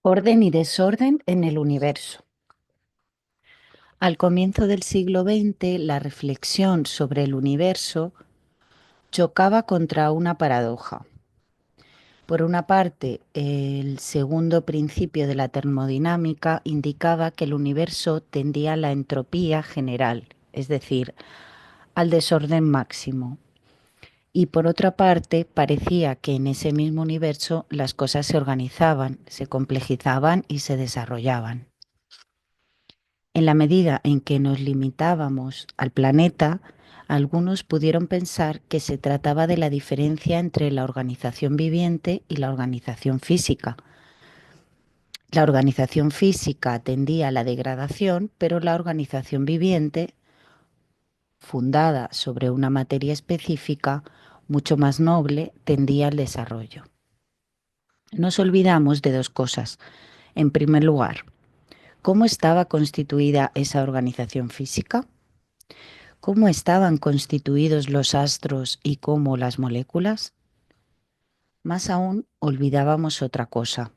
Orden y desorden en el universo. Al comienzo del siglo XX, la reflexión sobre el universo chocaba contra una paradoja. Por una parte, el segundo principio de la termodinámica indicaba que el universo tendía a la entropía general, es decir, al desorden máximo. Y por otra parte, parecía que en ese mismo universo las cosas se organizaban, se complejizaban y se desarrollaban. En la medida en que nos limitábamos al planeta, algunos pudieron pensar que se trataba de la diferencia entre la organización viviente y la organización física. La organización física tendía a la degradación, pero la organización viviente, fundada sobre una materia específica, mucho más noble, tendía al desarrollo. Nos olvidamos de dos cosas. En primer lugar, ¿cómo estaba constituida esa organización física? ¿Cómo estaban constituidos los astros y cómo las moléculas? Más aún, olvidábamos otra cosa.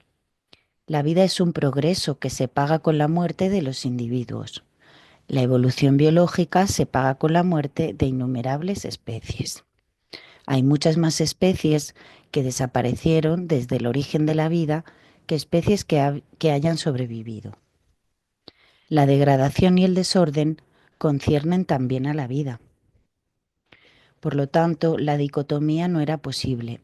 La vida es un progreso que se paga con la muerte de los individuos. La evolución biológica se paga con la muerte de innumerables especies. Hay muchas más especies que desaparecieron desde el origen de la vida que especies que hayan sobrevivido. La degradación y el desorden conciernen también a la vida. Por lo tanto, la dicotomía no era posible.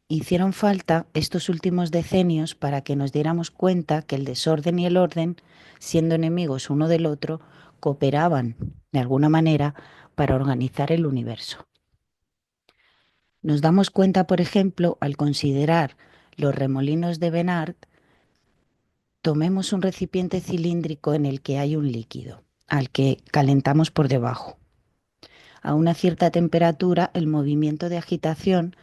Hicieron falta estos últimos decenios para que nos diéramos cuenta que el desorden y el orden, siendo enemigos uno del otro, cooperaban, de alguna manera, para organizar el universo. Nos damos cuenta, por ejemplo, al considerar los remolinos de Bénard. Tomemos un recipiente cilíndrico en el que hay un líquido, al que calentamos por debajo. A una cierta temperatura, el movimiento de agitación,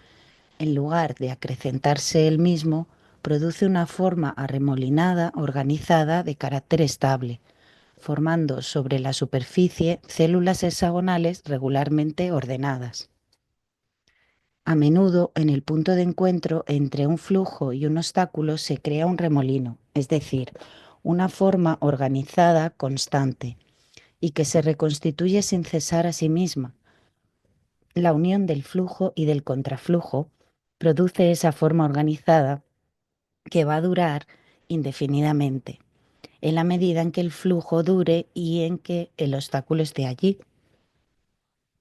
en lugar de acrecentarse él mismo, produce una forma arremolinada, organizada, de carácter estable, formando sobre la superficie células hexagonales regularmente ordenadas. A menudo, en el punto de encuentro entre un flujo y un obstáculo se crea un remolino, es decir, una forma organizada constante y que se reconstituye sin cesar a sí misma. La unión del flujo y del contraflujo produce esa forma organizada que va a durar indefinidamente, en la medida en que el flujo dure y en que el obstáculo esté allí.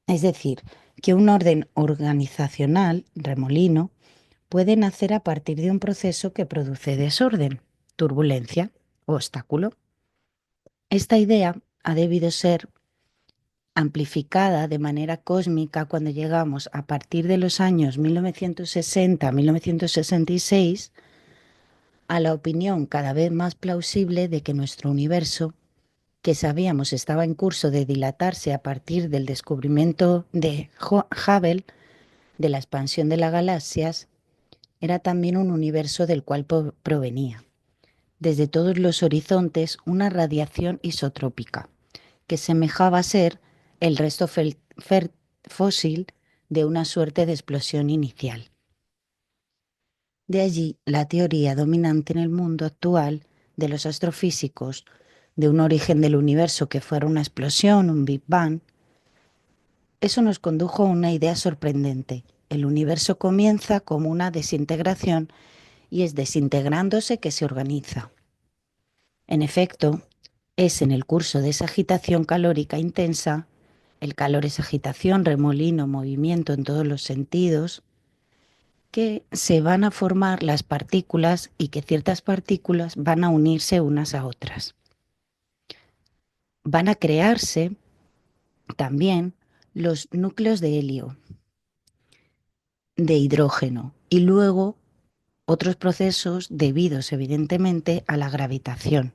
Es decir, que un orden organizacional, remolino, puede nacer a partir de un proceso que produce desorden, turbulencia o obstáculo. Esta idea ha debido ser amplificada de manera cósmica cuando llegamos a partir de los años 1960-1966 a la opinión cada vez más plausible de que nuestro universo, que sabíamos estaba en curso de dilatarse a partir del descubrimiento de Hubble, de la expansión de las galaxias, era también un universo del cual provenía, desde todos los horizontes, una radiación isotrópica, que semejaba ser el resto fósil de una suerte de explosión inicial. De allí la teoría dominante en el mundo actual de los astrofísicos de un origen del universo que fuera una explosión, un Big Bang. Eso nos condujo a una idea sorprendente. El universo comienza como una desintegración y es desintegrándose que se organiza. En efecto, es en el curso de esa agitación calórica intensa, el calor es agitación, remolino, movimiento en todos los sentidos, que se van a formar las partículas y que ciertas partículas van a unirse unas a otras. Van a crearse también los núcleos de helio, de hidrógeno y luego otros procesos debidos evidentemente a la gravitación.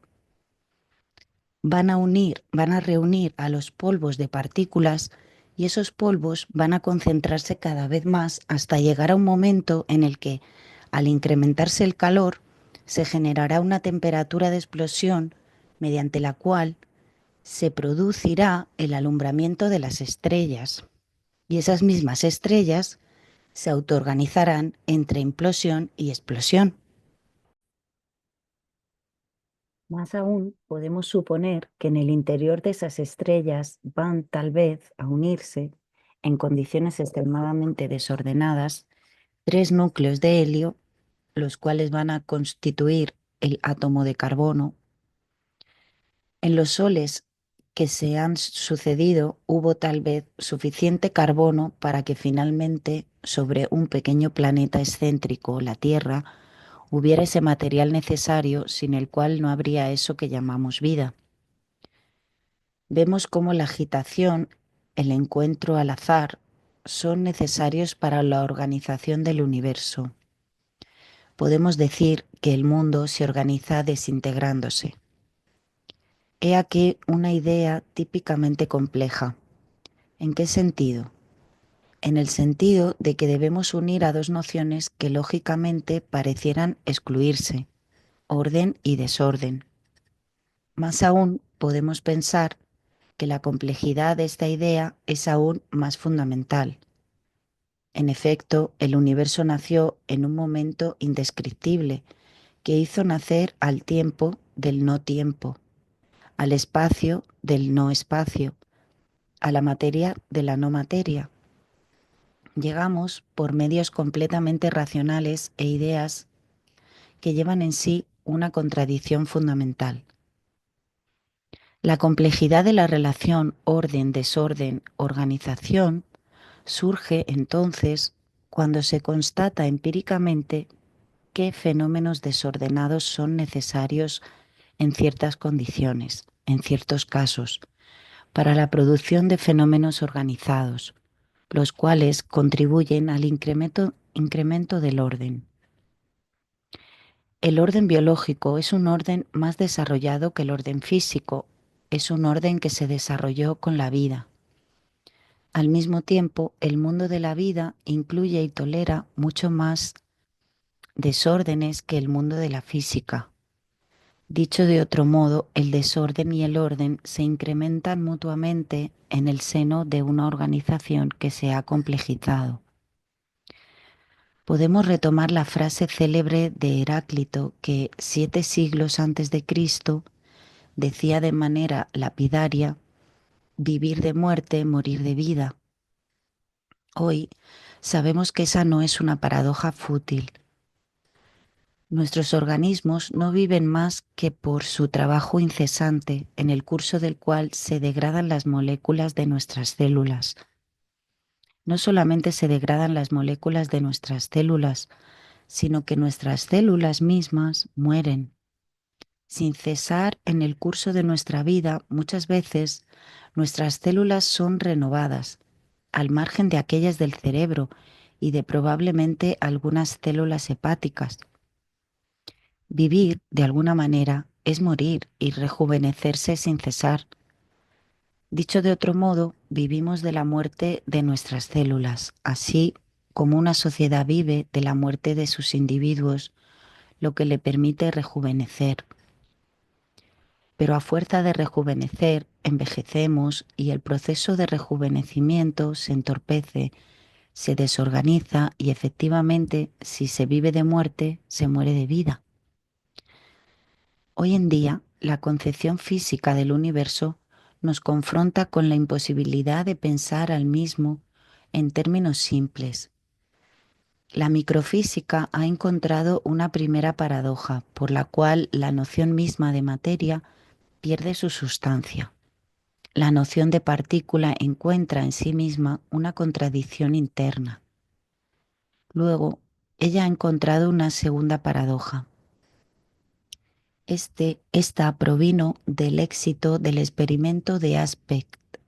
Van a reunir a los polvos de partículas y esos polvos van a concentrarse cada vez más hasta llegar a un momento en el que, al incrementarse el calor, se generará una temperatura de explosión mediante la cual se producirá el alumbramiento de las estrellas. Y esas mismas estrellas se autoorganizarán entre implosión y explosión. Más aún, podemos suponer que en el interior de esas estrellas van tal vez a unirse, en condiciones extremadamente desordenadas, tres núcleos de helio, los cuales van a constituir el átomo de carbono. En los soles que se han sucedido hubo tal vez suficiente carbono para que finalmente sobre un pequeño planeta excéntrico, la Tierra, hubiera ese material necesario sin el cual no habría eso que llamamos vida. Vemos cómo la agitación, el encuentro al azar, son necesarios para la organización del universo. Podemos decir que el mundo se organiza desintegrándose. He aquí una idea típicamente compleja. ¿En qué sentido? En el sentido de que debemos unir a dos nociones que lógicamente parecieran excluirse, orden y desorden. Más aún, podemos pensar que la complejidad de esta idea es aún más fundamental. En efecto, el universo nació en un momento indescriptible que hizo nacer al tiempo del no tiempo, al espacio del no espacio, a la materia de la no materia. Llegamos por medios completamente racionales e ideas que llevan en sí una contradicción fundamental. La complejidad de la relación orden-desorden, organización, surge entonces cuando se constata empíricamente qué fenómenos desordenados son necesarios en ciertas condiciones, en ciertos casos, para la producción de fenómenos organizados, los cuales contribuyen al incremento del orden. El orden biológico es un orden más desarrollado que el orden físico, es un orden que se desarrolló con la vida. Al mismo tiempo, el mundo de la vida incluye y tolera mucho más desórdenes que el mundo de la física. Dicho de otro modo, el desorden y el orden se incrementan mutuamente en el seno de una organización que se ha complejizado. Podemos retomar la frase célebre de Heráclito que 7 siglos antes de Cristo decía de manera lapidaria: vivir de muerte, morir de vida. Hoy sabemos que esa no es una paradoja fútil. Nuestros organismos no viven más que por su trabajo incesante, en el curso del cual se degradan las moléculas de nuestras células. No solamente se degradan las moléculas de nuestras células, sino que nuestras células mismas mueren. Sin cesar en el curso de nuestra vida, muchas veces nuestras células son renovadas, al margen de aquellas del cerebro y de probablemente algunas células hepáticas. Vivir, de alguna manera, es morir y rejuvenecerse sin cesar. Dicho de otro modo, vivimos de la muerte de nuestras células, así como una sociedad vive de la muerte de sus individuos, lo que le permite rejuvenecer. Pero a fuerza de rejuvenecer, envejecemos y el proceso de rejuvenecimiento se entorpece, se desorganiza y efectivamente, si se vive de muerte, se muere de vida. Hoy en día, la concepción física del universo nos confronta con la imposibilidad de pensar al mismo en términos simples. La microfísica ha encontrado una primera paradoja por la cual la noción misma de materia pierde su sustancia. La noción de partícula encuentra en sí misma una contradicción interna. Luego, ella ha encontrado una segunda paradoja. Esta provino del éxito del experimento de Aspect,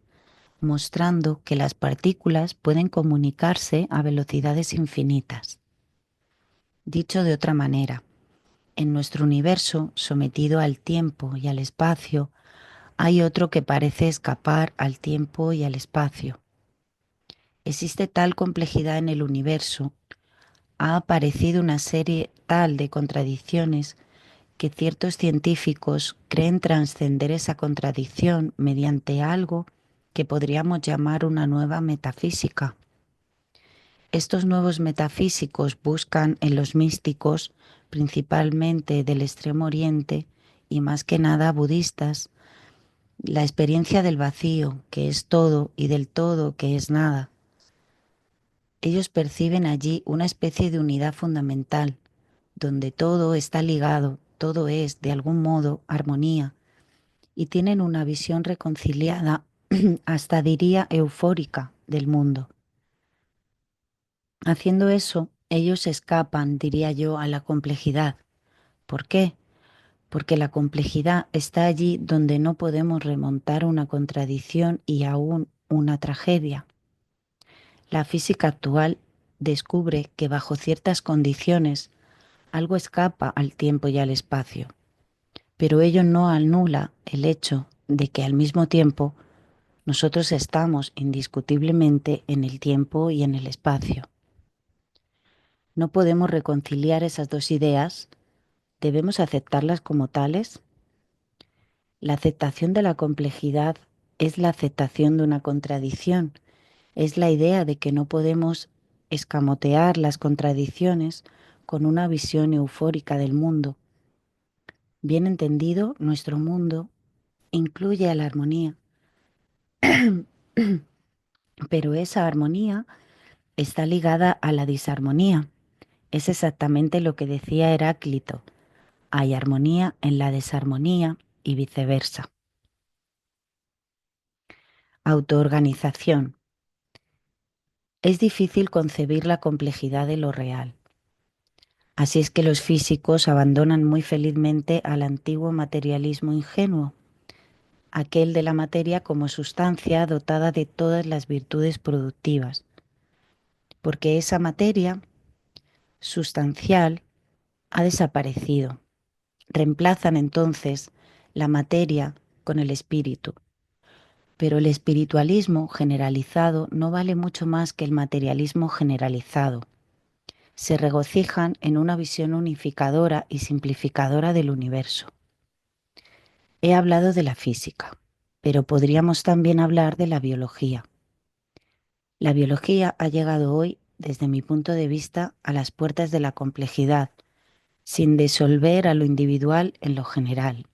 mostrando que las partículas pueden comunicarse a velocidades infinitas. Dicho de otra manera, en nuestro universo, sometido al tiempo y al espacio, hay otro que parece escapar al tiempo y al espacio. Existe tal complejidad en el universo, ha aparecido una serie tal de contradicciones que ciertos científicos creen trascender esa contradicción mediante algo que podríamos llamar una nueva metafísica. Estos nuevos metafísicos buscan en los místicos, principalmente del Extremo Oriente, y más que nada budistas, la experiencia del vacío, que es todo, y del todo, que es nada. Ellos perciben allí una especie de unidad fundamental, donde todo está ligado, todo es, de algún modo, armonía, y tienen una visión reconciliada, hasta diría eufórica, del mundo. Haciendo eso, ellos escapan, diría yo, a la complejidad. ¿Por qué? Porque la complejidad está allí donde no podemos remontar una contradicción y aún una tragedia. La física actual descubre que bajo ciertas condiciones algo escapa al tiempo y al espacio, pero ello no anula el hecho de que al mismo tiempo nosotros estamos indiscutiblemente en el tiempo y en el espacio. No podemos reconciliar esas dos ideas, debemos aceptarlas como tales. La aceptación de la complejidad es la aceptación de una contradicción, es la idea de que no podemos escamotear las contradicciones con una visión eufórica del mundo. Bien entendido, nuestro mundo incluye a la armonía, pero esa armonía está ligada a la disarmonía. Es exactamente lo que decía Heráclito: hay armonía en la desarmonía y viceversa. Autoorganización. Es difícil concebir la complejidad de lo real. Así es que los físicos abandonan muy felizmente al antiguo materialismo ingenuo, aquel de la materia como sustancia dotada de todas las virtudes productivas, porque esa materia sustancial ha desaparecido. Reemplazan entonces la materia con el espíritu. Pero el espiritualismo generalizado no vale mucho más que el materialismo generalizado. Se regocijan en una visión unificadora y simplificadora del universo. He hablado de la física, pero podríamos también hablar de la biología. La biología ha llegado hoy, desde mi punto de vista, a las puertas de la complejidad, sin disolver a lo individual en lo general.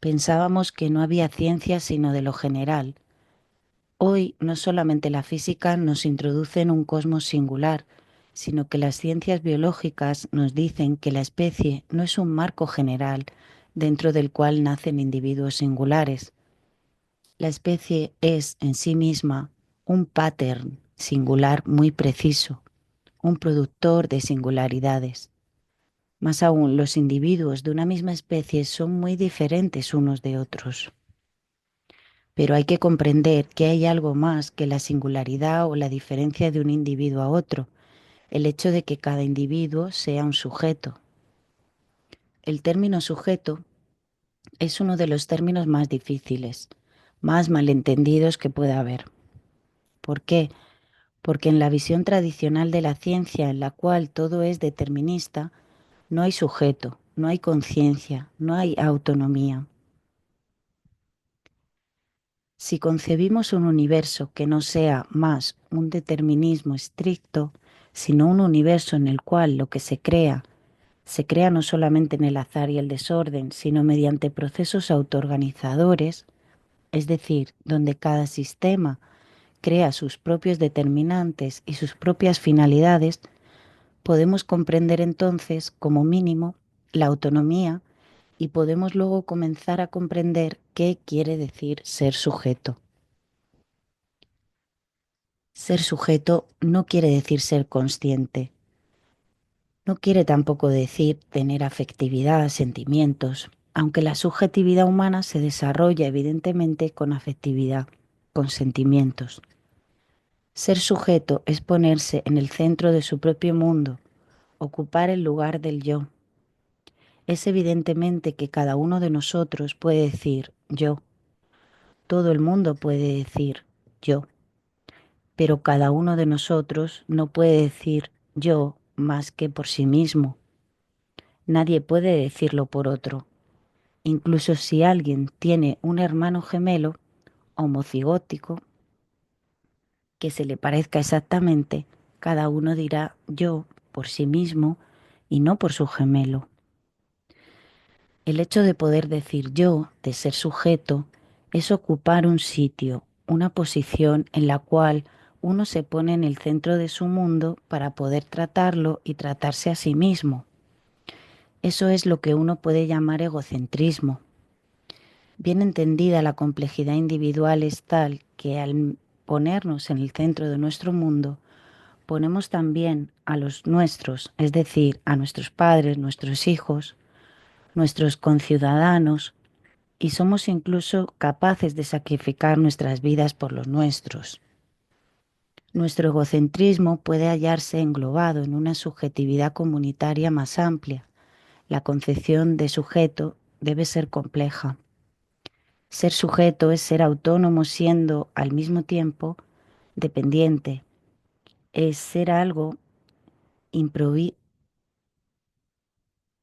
Pensábamos que no había ciencia sino de lo general. Hoy no solamente la física nos introduce en un cosmos singular, sino que las ciencias biológicas nos dicen que la especie no es un marco general dentro del cual nacen individuos singulares. La especie es en sí misma un pattern singular muy preciso, un productor de singularidades. Más aún, los individuos de una misma especie son muy diferentes unos de otros. Pero hay que comprender que hay algo más que la singularidad o la diferencia de un individuo a otro, el hecho de que cada individuo sea un sujeto. El término sujeto es uno de los términos más difíciles, más malentendidos que pueda haber. ¿Por qué? Porque en la visión tradicional de la ciencia, en la cual todo es determinista, no hay sujeto, no hay conciencia, no hay autonomía. Si concebimos un universo que no sea más un determinismo estricto, sino un universo en el cual lo que se crea no solamente en el azar y el desorden, sino mediante procesos autoorganizadores, es decir, donde cada sistema crea sus propios determinantes y sus propias finalidades, podemos comprender entonces, como mínimo, la autonomía y podemos luego comenzar a comprender qué quiere decir ser sujeto. Ser sujeto no quiere decir ser consciente, no quiere tampoco decir tener afectividad, sentimientos, aunque la subjetividad humana se desarrolla evidentemente con afectividad, con sentimientos. Ser sujeto es ponerse en el centro de su propio mundo, ocupar el lugar del yo. Es evidentemente que cada uno de nosotros puede decir yo, todo el mundo puede decir yo, pero cada uno de nosotros no puede decir yo más que por sí mismo. Nadie puede decirlo por otro. Incluso si alguien tiene un hermano gemelo homocigótico que se le parezca exactamente, cada uno dirá yo por sí mismo y no por su gemelo. El hecho de poder decir yo, de ser sujeto, es ocupar un sitio, una posición en la cual uno se pone en el centro de su mundo para poder tratarlo y tratarse a sí mismo. Eso es lo que uno puede llamar egocentrismo. Bien entendida, la complejidad individual es tal que al ponernos en el centro de nuestro mundo, ponemos también a los nuestros, es decir, a nuestros padres, nuestros hijos, nuestros conciudadanos, y somos incluso capaces de sacrificar nuestras vidas por los nuestros. Nuestro egocentrismo puede hallarse englobado en una subjetividad comunitaria más amplia. La concepción de sujeto debe ser compleja. Ser sujeto es ser autónomo siendo al mismo tiempo dependiente. Es ser algo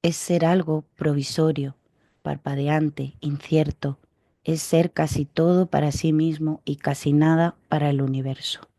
es ser algo provisorio, parpadeante, incierto. Es ser casi todo para sí mismo y casi nada para el universo.